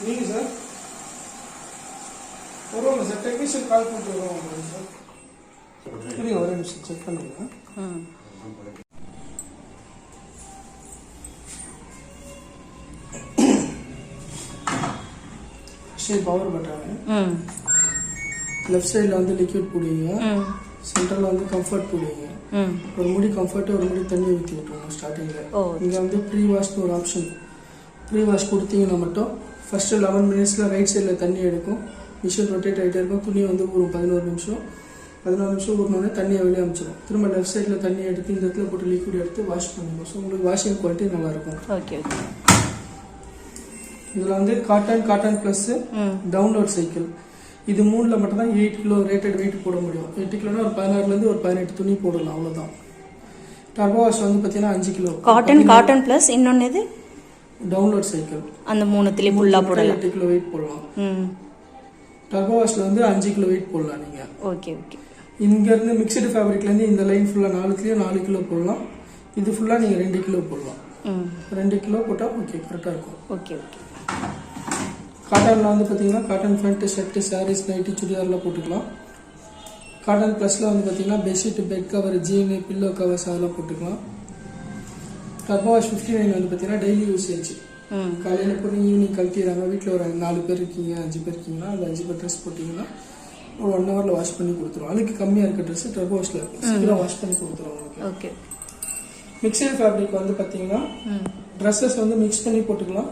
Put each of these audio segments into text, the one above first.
நீங்கள் சார் வருவாங்க sir, technician கால் பண்ணிட்டு வருவாங்க சார். புரியுங்க, ஒரே நிமிஷம் செக் பண்ணுங்க. சரி, பவர் பட்டாங்க. லெஃப்ட் சைடில் வந்து லிக்விட் போடுவீங்க, சென்டரில் வந்து கம்ஃபர்ட் போடுவீங்க. ஒரு முடி கம்ஃபர்ட், ஒரு முடி தண்ணி ஊற்றி விட்டுருவோம் ஸ்டார்டிங்கில். இங்கே வந்து ப்ரீ வாஷ்னு ஒரு ஆப்ஷன். ப்ரீ வாஷ் கொடுத்தீங்கன்னா மட்டும் ஃபஸ்ட்டு 11 மினிட்ஸில் ரைட் சைடில் தண்ணி எடுக்கும், மிஷின் ரொட்டேட் ஆகிட்டே இருக்கும், துணி வந்து ஊறும் 11 நிமிஷம். 11 நிமிஷம் ஊறினோடனே தண்ணியை வெளியே அமிச்சிடும். திரும்ப லெஃப்ட் சைடில் தண்ணி எடுத்து இந்த இடத்துல போட்டு லிக்விட் எடுத்து வாஷ் பண்ணிடும். ஸோ உங்களுக்கு வாஷிங் குவாலிட்டி நல்லாயிருக்கும். ஓகே. இதில் வந்து காட்டன் ப்ளஸ் டவுன்லோட் சைக்கிள், இது 3ல் மட்டும்தான் 8 கிலோ ரேட்டட் வெயிட் போட முடியும். 8 கிலோனா ஒரு 16லேருந்து ஒரு 18 துணி போடலாம், அவ்வளோதான். டர்போ வாஷ் வந்து பார்த்தீங்கன்னா 5 கிலோ. காட்டன் ப்ளஸ் இன்னொன்று இது டவுன்லோட் சைக்கிள், அந்த 3 ஃபுல்லாக போடலாம். 8 கிலோ வெயிட் போடலாம். டர்போ வாஷ்ல வந்து 5 கிலோ வெயிட் போடலாம் நீங்கள். Okay okay. இங்கேருந்து மிக்சடு ஃபேப்ரிக்லேருந்து இந்த லைன் ஃபுல்லாக 4 கிலோ போடலாம். இது ஃபுல்லாக நீங்கள் 2 கிலோ போடலாம். 2 கிலோ போட்டால் ஓகே, கரெக்டாக இருக்கும். Okay okay. காட்டனில் வந்து பார்த்தீங்கன்னா cotton pant, shirt, saris, nightie, சுடிதாரில் போட்டுக்கலாம். காட்டன் ப்ளஸில் வந்து பார்த்தீங்கன்னா பெட்ஷீட், பெட் கவர், ஜீனு, பில்லோ கவர்ஸ் அதெல்லாம் போட்டுக்கலாம். டர்போ வாஷ் 59 வந்து பார்த்தீங்கன்னா டெய்லி யூசேஜ். காலையில் போய் ஈவினிங் கழட்டிடுறாங்க. வீட்டில் ஒரு 4 பேர் இருக்கீங்க, 5 பேர் இருக்கீங்கன்னா அந்த 5 பேர் ட்ரெஸ் போட்டிங்கன்னா ஒரு 1 ஹவரில் வாஷ் பண்ணி கொடுத்துருவோம். அதுக்கு கம்மியாக இருக்க ட்ரெஸ் டர்போ வாஷில் சீக்கிரம் வாஷ் பண்ணி கொடுத்துருவோம். ஓகே. மிக்சர் ஃபேப்ரிக் வந்து பார்த்தீங்கன்னா ட்ரெஸ்ஸஸ் வந்து மிக்ஸ் பண்ணி போட்டுக்கலாம்.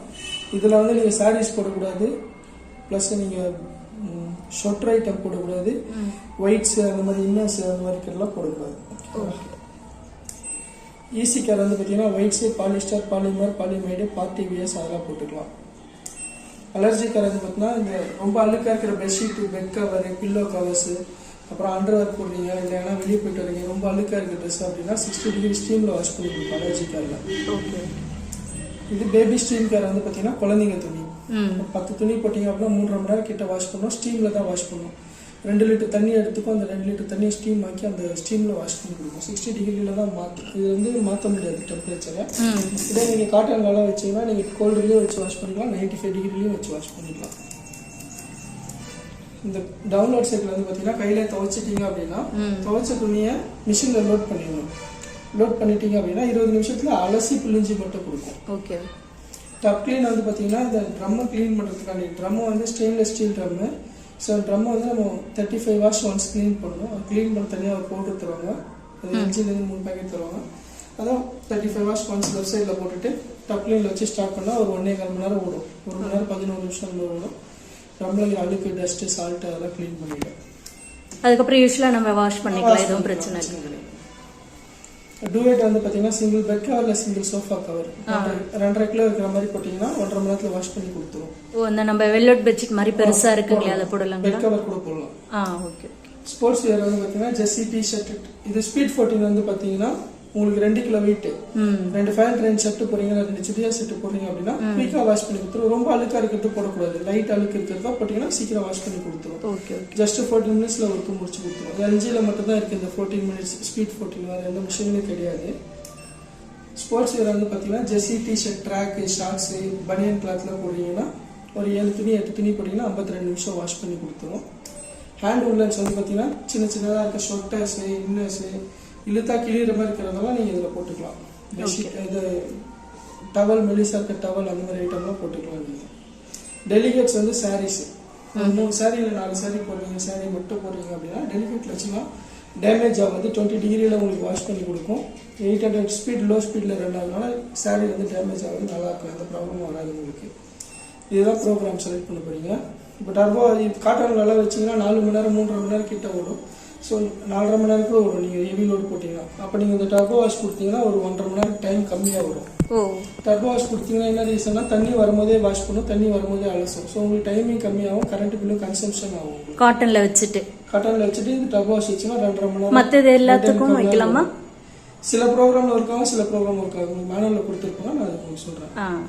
இதில் வந்து நீங்கள் சாரீஸ் போடக்கூடாது, ப்ளஸ் நீங்கள் ஷொட்டர் ஐட்டம் போடக்கூடாது, ஒயிட்ஸ் அந்த மாதிரி இன்னர்ஸ் அந்த மாதிரி எல்லாம் போடக்கூடாது. ஈஸி கேர் வந்து பார்த்தீங்கன்னா whites, polyester, polymer, polyamide, party wears அதெல்லாம் போட்டுக்கலாம். அலர்ஜி கேர் வந்து பார்த்தீங்கன்னா இந்த ரொம்ப அழுக்காக இருக்கிற bedsheet, bed cover, pillow covers, அப்புறம் அண்டர்வேர் போடுறீங்க, இல்லைன்னா வெளியே போயிட்டு வரீங்க, ரொம்ப அழுக்காக இருக்கிற ட்ரெஸ் அப்படின்னா 60 டிகிரி ஸ்டீமில் வாஷ் பண்ணி கொடுப்போம் அலர்ஜி கேரில். ஓகே. இது பேபி ஸ்டீம் கேர் வந்து பார்த்தீங்கன்னா குழந்தைங்க துணி 10 துணி போட்டிங்க அப்படின்னா 3.5 மணி நேரம் கிட்ட வாஷ் பண்ணோம். ஸ்டீமில் தான் வாஷ் பண்ணுவோம். 2 லிட்டர் தண்ணி எடுத்துக்கும், அந்த 2 லிட்டர் தண்ணியை ஸ்டீம் ஆக்கி அந்த ஸ்டீமில் வாஷ் பண்ணி கொடுக்கும். 60 டிகிரியில் தான் மாற்றும். இது வந்து மாற்ற முடியாது டெம்பரேச்சரை. இதே நீங்கள் காட்டன் நல்லா வச்சிங்கன்னா நீங்கள் கோல்டுலேயும் வச்சு வாஷ் பண்ணிக்கலாம், 95 டிகிரிலையும் வச்சு வாஷ் பண்ணிக்கலாம். இந்த டவுன்லோட் சைக்கிள் வந்து பார்த்தீங்கன்னா கையில் துவைச்சிட்டிங்க அப்படின்னா துவைச்ச துணியை மிஷினில் லோட் பண்ணிடணும். லோட் பண்ணிட்டீங்க அப்படின்னா 20 நிமிஷத்தில் அலசி பிழிஞ்சு மட்டும் கொடுக்கும். ஓகே. டப் கிளீன் வந்து பார்த்தீங்கன்னா இந்த ட்ரம்மை க்ளீன் பண்ணுறதுக்காண்டி ட்ரம்மை வந்து ஸ்டெயின்லெஸ் ஸ்டீல் ட்ரம்மு. ஸோ ட்ரம்மை வந்து நம்ம 35 வாஷ் ஒன்ஸ் க்ளீன் பண்ணணும். அது க்ளீன் பண்ண தனியாக ஒரு பவுடர் தருவாங்க, அது 5லேருந்து 3 பேக்கெட் தருவாங்க. அதான் 35 வாஷ் ஒன்ஸ் லெஃப்ட் சைடில் போட்டுட்டு டப் கிளீனில் வச்சு ஸ்டார்ட் பண்ணால் ஒரு 1.25 மணி நேரம் ஓடும். 1 மணி நேரம் 11 நிமிஷம் ஓடும். ட்ரம்மில் அழுக்கு, டஸ்ட்டு, சால்ட்டு அதெல்லாம் க்ளீன் பண்ணிவிடும். அதுக்கப்புறம் யூஸ்வலாக நம்ம வாஷ் பண்ணிக்கலாம், எதுவும் பிரச்சனை இல்லை. டூவேட் வந்து பார்த்தீங்கன்னா சிங்கிள் பெட் கவரில் சிங்கிள் சோஃபா கவர் 2.5 கிலோ இருக்கிற மாதிரி போட்டிங்கன்னா 1.5 மணி நேரத்தில் வாஷ் பண்ணி கொடுத்துரும். ஓ, இந்த நம்ம வெல்லோட் பெட்ஷீட் மாதிரி பெருசாக இருக்குங்களா, அதை போடலாம். பெட் கவர் கூட போடலாம். ஓகே. ஸ்போர்ட்ஸ் வேர் வந்து பார்த்தீங்கன்னா ஜெர்சி, டிஷர்ட். இது ஸ்பீட் 14 வந்து பார்த்தீங்கன்னா உங்களுக்கு 2 கிலோ வெயிட், 2 ஃபேண்ட், 2 ஷர்ட் போறீங்க, 2 சுடிதார் செட் போறீங்க அப்படின்னா குயிக்காக வாஷ் பண்ணி கொடுத்துரும். ரொம்ப அழுக்கா இருக்கிறது போடக்கூடாது, லைட் அழுக்கு இருக்கிறதா போட்டீங்கன்னா சீக்கிரம் வாஷ் பண்ணி கொடுத்துரும். ஜஸ்ட் 14 மினிட்ஸ்ல ஒர்க் முடிச்சு கொடுத்துரும். 5ல் மட்டும் தான் இருக்கு இந்த 14 மினிட்ஸ் ஸ்பீட் 14. வேற எந்த மிஷினுமே கிடையாது. ஸ்போர்ட்ஸ் வேர் வந்து பார்த்தீங்கன்னா ஜெர்சி, டிஷர்ட், ட்ராக், ஷார்ட்ஸ், பனியன் கிளாத்லாம் போடுறீங்கன்னா ஒரு 7 துணி 8 துணி போட்டிங்கன்னா 52 நிமிஷம் வாஷ் பண்ணி கொடுத்துரும். ஹேண்ட் உல்லன்ஸ் வந்து பார்த்தீங்கன்னா சின்ன சின்னதாக இருக்க ஷொட்டர்ஸு, இன்னர்ஸு, இழுத்தா கிளியிற மாதிரி இருக்கிறதெல்லாம் நீங்கள் இதில் போட்டுக்கலாம். பெட்ஷீட், இது டவல், மெலிசா இருக்க டவல் அந்த மாதிரி ஐட்டம்லாம் போட்டுக்கலாம். நீங்கள் டெலிகேட்ஸ் வந்து சாரீஸ் 3 சாரியில் 4 சாரி போடுறீங்க, சாரி மட்டும் போடுறீங்க அப்படின்னா டெலிகேட்டில் வச்சுக்கலாம். டேமேஜ் ஆகாது, 20 டிகிரியில் உங்களுக்கு வாஷ் பண்ணி கொடுக்கும். 800 ஸ்பீட் லோ ஸ்பீடில் ரன் ஆகுதுனால சாரி வந்து டேமேஜ் ஆகுது, நல்லாயிருக்கும், எந்த ப்ராப்ளமும் வராது உங்களுக்கு. இதுதான் ப்ரோக்ராம் செலக்ட் பண்ண போகிறீங்க. இப்போ டர்போ காட்டன் நல்லா வச்சிங்கன்னா 4 மணி நேரம் 3.5 மணி நேரம் கிட்ட ஓடும். ஸோ 4.5 மணி நேரம் கூட வரும் நீங்கள் ஹெவி லோடு போட்டிங்கன்னா. அப்போ நீங்கள் இந்த டர்போ வாஷ் கொடுத்தீங்கன்னா ஒரு 1.5 மணி நேரம் டைம் கம்மியாக வரும். டர்போ வாஷ் கொடுத்தீங்கன்னா என்ன ரீசன்னா தண்ணி வரும்போதே வாஷ் பண்ணும், தண்ணி வரும்போதே அலசும். ஸோ உங்களுக்கு டைமிங் கம்மியாகும், கரண்ட் பில்லும் கன்சம்ஷன் ஆகும். காட்டனில் வச்சுட்டு இந்த டர்போ வாஷ் வச்சுன்னா 2.5 மணி நேரம். மற்றது எல்லாத்துக்கும் வைக்கலாமா? சில ப்ரோக்ராமில் இருக்காங்க, சில ப்ரோக்ராம் இருக்காங்க. மேனுவலில் கொடுத்துருப்பாங்க, நான் அதுக்கு உங்களுக்கு சொல்கிறேன்.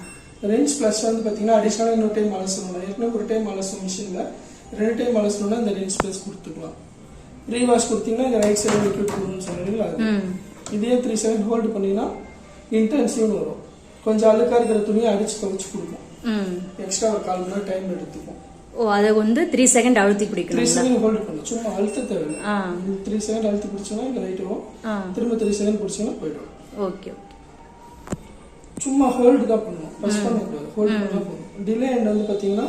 ரெஞ்ச் ப்ளஸ் வந்து பார்த்தீங்கன்னா அடிஷனலாக இன்னொரு டைம் அலசணும். ஏற்கனவே ஒரு டைம் அலசும் மிஷினில் 2 டைம் அலசணும்னா இந்த ரெஞ்ச் ப்ளஸ் கொடுத்துக்கலாம். ப்ரீ வாஷ் கொடுத்தீங்கன்னா இந்த ரைட் சைடு லிக்விட் போடணும்னு சொன்னீங்களா, அது இதே 3 செகண்ட் ஹோல்டு பண்ணிங்கன்னா இன்டென்சிவ்னு வரும். கொஞ்சம் அழுக்கா இருக்கிற துணியை அடிச்சு துவைச்சு கொடுக்கும். ம். எக்ஸ்ட்ரா ஒரு 1/4 மணி நேரம் டைம் எடுத்துக்கும். ஓ அதை வந்து 3 செகண்ட் அழுத்தி 3 பிடிக்கணும். செகண்ட் ஹோல்ட் பண்ணும், சும்மா அழுத்த தேவையில்லை. 3 செகண்ட் அழுத்தி பிடிச்சோன்னா இங்க லைட் வரும், திரும்ப 3 செகண்ட் பிடிச்சோன்னா போயிடும். Okay okay. சும்மா ஹோல்டு தான் பண்ணணும், ப்ரெஸ் பண்ணக்கூடாது, ஹோல்ட் பண்ணா போதும். டிலே எண்ட் வந்து பார்த்தீங்கன்னா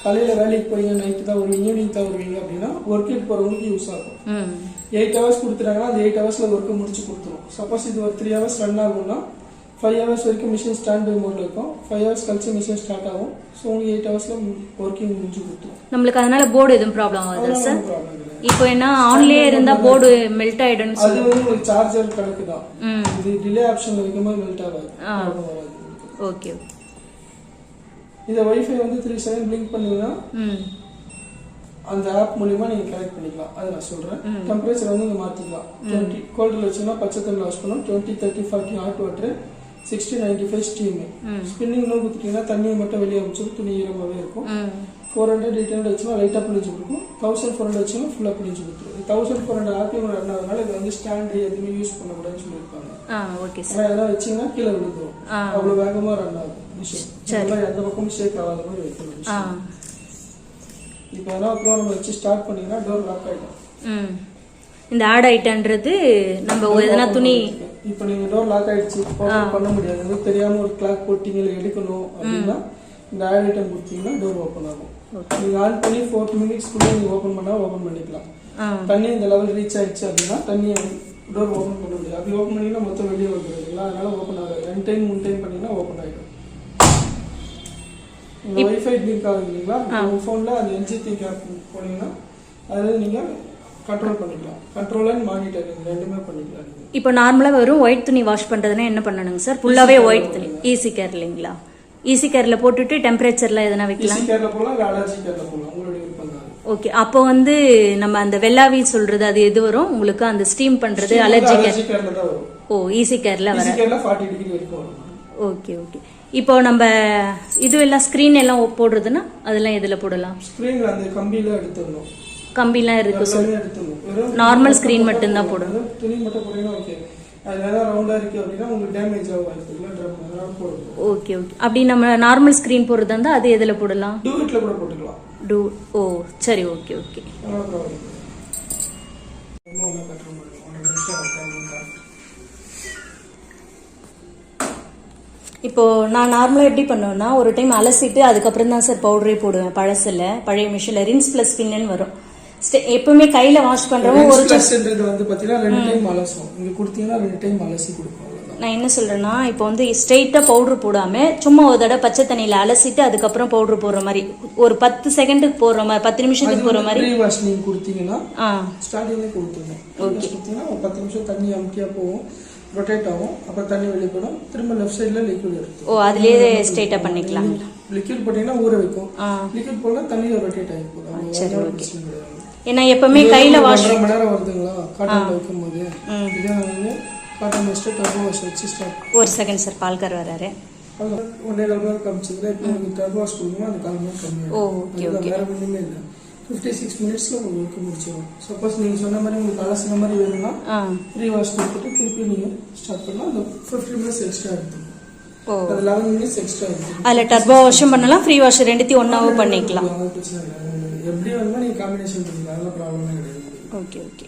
காலையில் வேலைக்கு போறீங்க, நைட்டு தான் வருவீங்க, ஈவினிங் தான் வருவீங்க அப்படின்னா ஒர்க்குக்கு போகிறவங்களுக்கு யூஸ் ஆகும். 8 ஹவர்ஸ் கொடுத்துட்டாங்கன்னா அந்த 8 ஹவர்ஸில் ஒர்க்கை முடிச்சு கொடுத்துரும். சப்போஸ் இது ஒரு 3 ஹவர்ஸ் ரன் ஆகும்னா 5 ஹவர்ஸ் வரைக்கும் மிஷின் ஸ்டாண்ட் பை மோட்ல இருக்கும். 5 ஹவர்ஸ் கழிச்சு மிஷின் ஸ்டார்ட் ஆகும். ஸோ உங்களுக்கு 8 ஹவர்ஸில் ஒர்க்கிங் முடிச்சு கொடுத்துரும். நம்மளுக்கு அதனால போர்டு எதுவும் ப்ராப்ளம் ஆகுதா சார்? ப்ராப்ளம் கிடையாது. இப்போ என்ன ஆன்லயே இருந்தா போர்டு மெல்ட் ஆயிடும். அது வந்து உங்களுக்கு சார்ஜர் கணக்கு தான். இது டிலே ஆப்ஷன்ல வைக்கும்போது மெல்ட் ஆகாது, ப்ராப்ளம் வராது. ஓகே. இதை வைஃபை வந்து 3 செகண்ட் பிளிங்க் பண்ணீங்கன்னா அந்த ஆப் மூலியமா நீங்க கனெக்ட் பண்ணிக்கலாம். அதை நான் சொல்றேன். டெம்பரேச்சர் வந்து நீங்க மாத்திக்கலாம். 20 கோல்ட்ல வச்சீங்கன்னா பச்சை தண்ணி வாஷ் பண்ணும். 20, 30, 40 hot water, 60, 95 steam. Spinning no குத்திட்டீங்கன்னா தண்ணியை மட்டும் வெளியே வச்சிடும், துணி ஈரமாவே இருக்கும். 400, 800 வச்சுன்னா லைட்டா பிடிச்சு கொடுக்கும். 1400 வச்சுன்னா ஃபுல்லா பிடிச்சு கொடுத்துரும். 1400 RPM ரன் ஆகுறதுனால இது வந்து ஸ்டாண்ட் எதுவுமே யூஸ் பண்ணக்கூடாதுன்னு சொல்லியிருக்காங்க. Okay sir. ஆனா எதாவது வச்சீங்கன்னா கீழே விழுந்துரும், அவ்வளவு வேகமா ரன் ஆகும் மிஷின். எந்த பக்கமும் ஷேக் ஆகாத மாதிரி வைக்கணும். இப்போ எதனா அப்புறம் நம்ம வச்சு ஸ்டார்ட் பண்ணீங்கன்னா டோர் லாக் ஆயிடும். இந்த ஆட் ஐட்டன்றது நம்ம எதனா துணி இப்போ நீங்க டோர் லாக் ஆயிடுச்சு ஓபன் பண்ண முடியாது, தெரியாம ஒரு கிளாக் போட்டீங்க இல்லை எடுக்கணும் அப்படின்னா இந்த ஆட் ஐட்டம் கொடுத்தீங்கன்னா டோர் ஓப்பன் ஆகும். நீங்க ஆன் பண்ணி 4 மினிட்ஸ்க்குள்ள நீங்க ஓபன் பண்ணா ஓபன் பண்ணிக்கலாம். தண்ணி இந்த லெவல் ரீச் ஆயிடுச்சு அப்படின்னா தண்ணியை டோர் ஓபன் பண்ண முடியாது. அப்படி ஓபன் பண்ணீங்கன்னா மொத்தம் வெளியே வந்துடும் இல்லைங்களா, அதனால ஓபன் ஆகாது. 2 டைம் 3 டைம் பண்ணீங்கன்னா ஓபன் ஆயிடும். இந்த வைஃபை லிங்க் ஆகுது இல்லைங்களா, உங்க போன்ல அந்த எல்ஜி திங்க் ஆப் போனீங்கன்னா அதுல நீங்க கண்ட்ரோல் பண்ணிக்கலாம். கண்ட்ரோல் அண்ட் மானிட்டரிங் ரெண்டுமே பண்ணிக்கலாம். இப்போ நார்மலா வெறும் ஒயிட் துணி வாஷ் பண்றதுன்னா என்ன பண்ணணுங்க சார்? ஃபுல்லாவே ஒயிட் துணி ஈஸி கேர் இல்லைங்களா? ஈஸி கேர்ல போட்டுட்டு டெம்பரேச்சர்ல எதனா வைக்கலாம். ஈஸி கேர்ல போலாம், இல்ல அலர்ஜி கேர்ல போலாம், உங்களுடைய விருப்பம் தான். ஓகே. அப்போ வந்து நம்ம அந்த வெள்ளாவி சொல்றது அது எது வரும் உங்களுக்கு? அந்த ஸ்டீம் பண்றது அலர்ஜி கேர்ல தான் வரும். ஓ ஈஸி கேர்ல வர. ஈஸி கேர்ல 40 டிகிரி வரைக்கும் வரும். Okay okay. இப்போ நம்ம இது எல்லாம் ஸ்கிரீன் எல்லாம் போடுறதுன்னா அதெல்லாம் எதுல போடலாம்? ஸ்கிரீன்ல அந்த கம்பியில எடுத்துறணும். கம்பிலாம் இருக்கு சார். எடுத்துறணும். நார்மல் ஸ்கிரீன் மட்டும் தான் போடணும். துணி மட்டும் போடுறீங்கன்னா ஓகே. அது வேற ரவுண்டா இருக்கு அப்படின்னா உங்களுக்கு டேமேஜ் ஆகும் வாய்ப்புல டிராப் போடுறது. Okay okay. அப்படி நம்ம நார்மல் ஸ்கிரீன் போடுறதா இருந்தா அது எதுல போடலாம்? டூஇட்ல கூட போட்டுக்கலாம். ஓ சரி ஓகே ஓகே. இப்போ நான் நார்மலா எப்படி பண்ணுவேன்னா ஒரு டைம் அலசிட்டு அதுக்கப்புறம் தான் சார் பவுடரே போடுவேன். பழைய மிஷின்ல ரின்ஸ் பிளஸ் ஸ்பின்னு வரும். எப்பவுமே கையில வாஷ் பண்றவங்க ஒரு பிளஸ்ன்றது வந்து பாத்தீங்கன்னா 2 டைம் அலசும். நீங்க கொடுத்தீங்கன்னா 2 டைம் அலசி கொடுப்போம். நான் என்ன சொல்றேன்னா இப்போ வந்து ஸ்ட்ரெயிட்டா பவுடர் போடாம சும்மா ஒரு தடவை பச்சை தண்ணியில அலசிட்டு அதுக்கப்புறம் பவுடர் போடுற மாதிரி ஒரு 10 செகண்டுக்கு போடுற மாதிரி 10 நிமிஷத்துக்கு போற மாதிரி ப்ரீ வாஷ் நீங்க கொடுத்தீங்கன்னா ஸ்டார்டிங்ல கொடுத்துங்க. ஓகே. கொடுத்தீங்கன்னா ஒரு 10 நிமிஷம் தண்ணி அமுக்கியா போகும், ரொட்டேட் ஆகும், அப்புறம் தண்ணி வெளியே போடும், திரும்ப லெஃப்ட் சைடுல லிக்விட் எடுத்து. ஓ அதுலயே ஸ்ட்ரெயிட்டா பண்ணிக்கலாம். லிக்விட் போட்டீங்கன்னா ஊற வைக்கும், லிக்விட் போனா தண்ணியில ரொட்டேட் ஆகி போகும். சரி ஓகே. ஏன்னா எப்பவுமே கையில வாஷ் 1.5 மணி நேரம் வருதுங்களா காட்டன்ல வைக்கும்போது. இதை வந்து காட்டன் வச்சுட்டு டர்போ வாஷ் வச்சு ஸ்டார்ட். ஒரு செகண்ட் சார், பால்கார் வராரு. 1.5 மணி நேரம் காமிச்சதுல இப்போ உங்களுக்கு டர்போ வாஷ் கொடுக்கணும், அந்த 1/4 மணி நேரம் கம்மியாகும். ஓ ஓகே ஓகே. வேற ஒண்ணுமே இல்லை. 56 மினிட்ஸ்ல உங்களுக்கு முடிச்சிடும். சப்போஸ் நீங்க சொன்ன மாதிரி உங்களுக்கு அலசின மாதிரி வேணும்னா ப்ரீ வாஷ் கொடுத்துட்டு திருப்பி நீங்க ஸ்டார்ட் பண்ணா அந்த 15 மினிட்ஸ் எக்ஸ்ட்ரா எடுத்துக்கும். அது 11 மினிட்ஸ் எக்ஸ்ட்ரா எடுத்துக்கும். அதுல டர்போ வாஷும் பண்ணலாம், ஃப்ரீ வாஷ் ரெண்டுத்தையும் ஒண்ணாவும் பண்ணிக்கலாம். பிரச்சனை இல்லை. எப்படி வேணுமோ நீங்க காம்பினேஷன் பண்ணிக்கலாம், அதெல்லாம் ப்ராப்ளமே கிடையாது. Okay okay.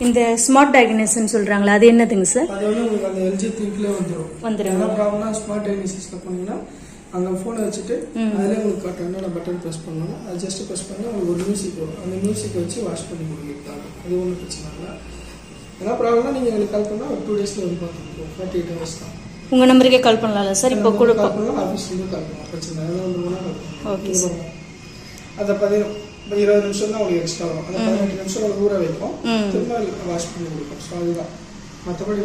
இந்த ஸ்மார்ட் டயக்னோசிஸ் சொல்றாங்களா, அது என்னதுங்க சார்? அது வந்து உங்களுக்கு அந்த எல்ஜி திங்க்ல வந்துரும். என்ன ப்ராப்ளம்னா ஸ்மார்ட் டயக்னோசிஸ்ல போனீங்கன்னா அங்க போனை வச்சுட்டு அதுல உங்களுக்கு காட்டணும்னா பட்டன் பிரஸ் பண்ணணும். அது ஜஸ்ட் பிரஸ் பண்ணா உங்களுக்கு ஒரு மியூசிக் வரும். அந்த மியூசிக் வச்சு வாஷ் பண்ணி கொடுத்துட்டாங்க. அது ஒன்றும் பிரச்சனை இல்லை. என்ன ப்ராப்ளம்னா நீங்க எங்களுக்கு கால் பண்ணா ஒரு 2 டேஸ்ல வந்து பார்த்துருக்கோம். 48 ஹவர்ஸ் தான். உங்க நம்பருக்கே கால் பண்ணலாம்ல சார்? இப்போ கூட கால் பண்ணலாம், ஆஃபீஸ்லேருந்து கால் பண்ணலாம், பிரச்சனை இல்லை. அதெல்லாம் வந்து ஓகே சார். அதை 20 நிமிஷம் தான் உங்களுக்கு எக்ஸ்ட்ரா வரும். அந்த 18 நிமிஷம் ஊற வைக்கும், திரும்ப வாஷ் பண்ணி கொடுக்கும். ஸோ அதுதான். மற்றபடி